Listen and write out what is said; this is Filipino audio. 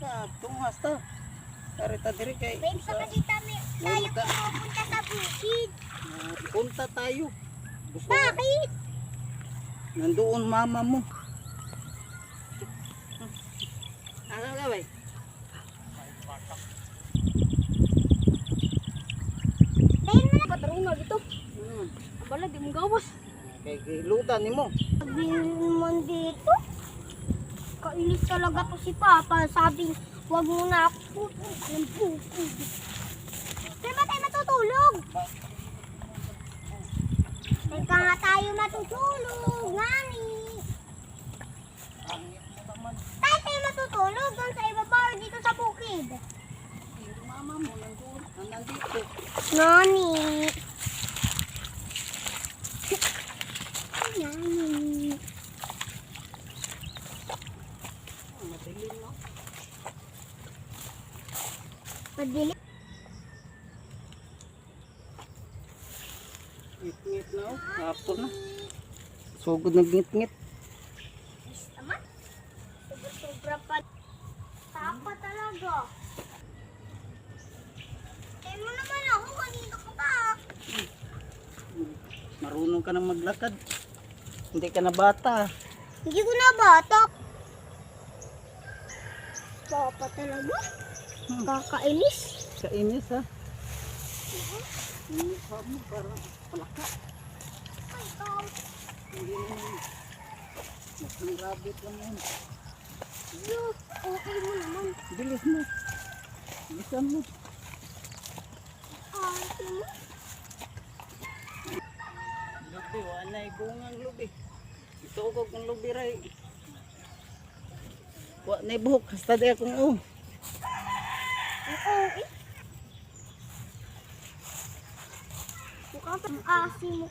ka, tungas ta. Karita diri kay. Babe, sa kadita tayo pupunta sa bukid. Punta tayo. Gusto mo? Bakit? Nandoon mama mo. Ano ka ba? Dahil mo na. Patarong na dito. Abala, di mo gawas. Kay lutan ni mo. Sabi naman dito. Kainis talaga to si Papa. Sabi, wag mo na ako. Yung bukid. Kaya ba tayo matutulog? Teka nga tayo matutulog, Nani. Tayo matutulog doon sa ibaba or dito sa bukid. Yung mama mo nandoon, nandito. Nani. Nani. Madilim no. Madilim. Ngit-ngit na oh. Hapon na. Sugod na ngit-ngit. Tama? Sobra pa. Tapa talaga. Tayo mo naman ako. Kanina ka pa. Marunong ka na maglakad. Hindi ka na bata. Hindi ko na bata. Papa talaga. Kakainis. Kainis ha. Mukha mo parang palaka. Ay, ikaw. Hindi naman. Mukhang rabbit lang yan. Diyos, okay mo naman. Bilis mo. Bilisan mo. Ate mo. Lubi, wala bungang lubi. Itugog ng lubi ray. Wa na buhok. Hasta di akong oh. Okay. Mukhang asim mo.